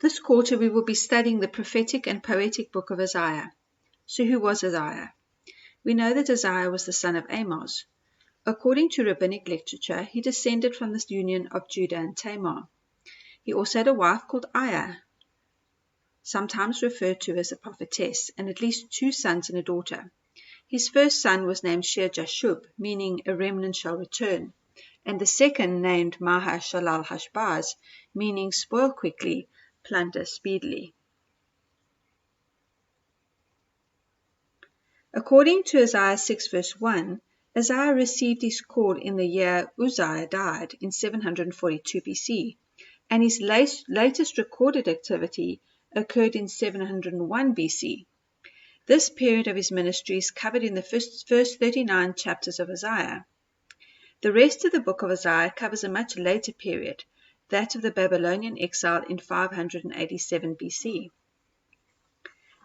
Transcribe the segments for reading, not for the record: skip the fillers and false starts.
This quarter we will be studying the prophetic and poetic book of Isaiah. So who was Isaiah? We know that Isaiah was the son of Amos. According to rabbinic literature, he descended from the union of Judah and Tamar. He also had a wife called Aya, sometimes referred to as a prophetess, and at least 2 sons and a daughter. His first son was named Shear-Jashub, meaning a remnant shall return, and the second named Maha-Shalal-Hashbaz, meaning spoil quickly, plunder speedily. According to Isaiah 6 verse 1, Isaiah received his call in the year Uzziah died in 742 BC, and his latest recorded activity occurred in 701 BC. This period of his ministry is covered in the first 39 chapters of Isaiah. The rest of the book of Isaiah covers a much later period, that of the Babylonian exile in 587 BC.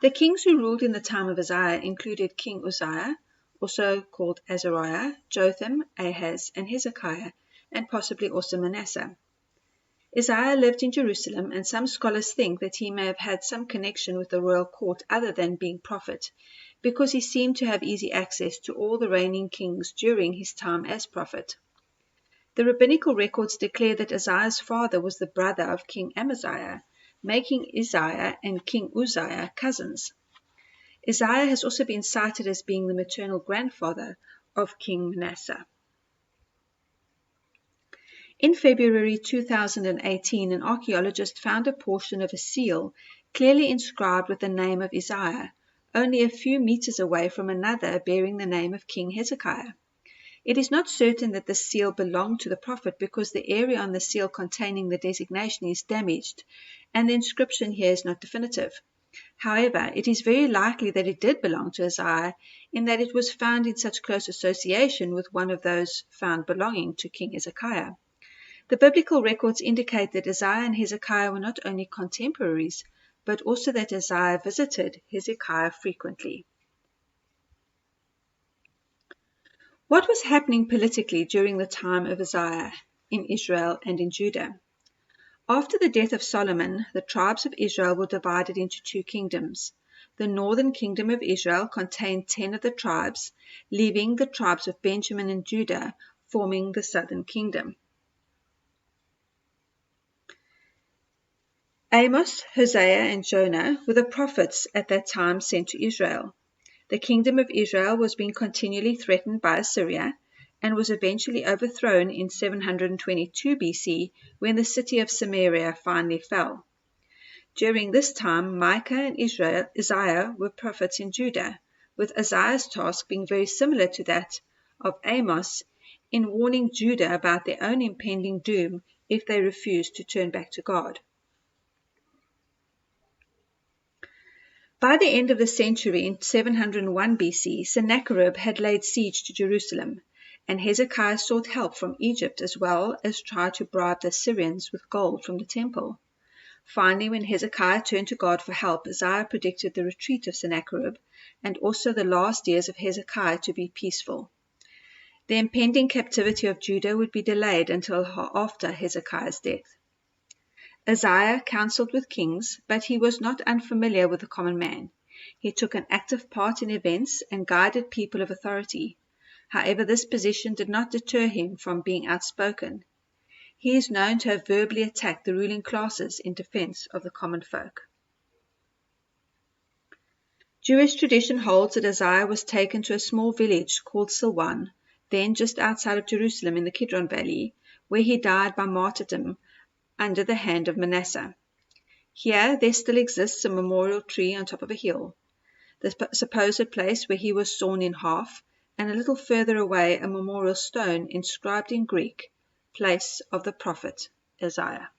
The kings who ruled in the time of Isaiah included King Uzziah, also called Azariah, Jotham, Ahaz, and Hezekiah, and possibly also Manasseh. Isaiah lived in Jerusalem, and some scholars think that he may have had some connection with the royal court other than being prophet, because he seemed to have easy access to all the reigning kings during his time as prophet. The rabbinical records declare that Isaiah's father was the brother of King Amaziah, making Isaiah and King Uzziah cousins. Isaiah has also been cited as being the maternal grandfather of King Manasseh. In February 2018, an archaeologist found a portion of a seal clearly inscribed with the name of Isaiah, only a few meters away from another bearing the name of King Hezekiah. It is not certain that the seal belonged to the prophet because the area on the seal containing the designation is damaged, and the inscription here is not definitive. However, it is very likely that it did belong to Isaiah, in that it was found in such close association with one of those found belonging to King Hezekiah. The biblical records indicate that Isaiah and Hezekiah were not only contemporaries, but also that Isaiah visited Hezekiah frequently. What was happening politically during the time of Isaiah in Israel and in Judah? After the death of Solomon, the tribes of Israel were divided into 2 kingdoms. The northern kingdom of Israel contained 10 of the tribes, leaving the tribes of Benjamin and Judah forming the southern kingdom. Amos, Hosea, and Jonah were the prophets at that time sent to Israel. The kingdom of Israel was being continually threatened by Assyria and was eventually overthrown in 722 BC when the city of Samaria finally fell. During this time, Micah and Isaiah were prophets in Judah, with Isaiah's task being very similar to that of Amos in warning Judah about their own impending doom if they refused to turn back to God. By the end of the century in 701 BC, Sennacherib had laid siege to Jerusalem, and Hezekiah sought help from Egypt as well as tried to bribe the Assyrians with gold from the temple. Finally, when Hezekiah turned to God for help, Isaiah predicted the retreat of Sennacherib and also the last years of Hezekiah to be peaceful. The impending captivity of Judah would be delayed until after Hezekiah's death. Isaiah counseled with kings, but he was not unfamiliar with the common man. He took an active part in events and guided people of authority. However, this position did not deter him from being outspoken. He is known to have verbally attacked the ruling classes in defense of the common folk. Jewish tradition holds that Isaiah was taken to a small village called Silwan, then just outside of Jerusalem in the Kidron Valley, where he died by martyrdom under the hand of Manasseh. Here there still exists a memorial tree on top of a hill, the supposed place where he was sawn in half, and a little further away a memorial stone inscribed in Greek, place of the prophet Isaiah.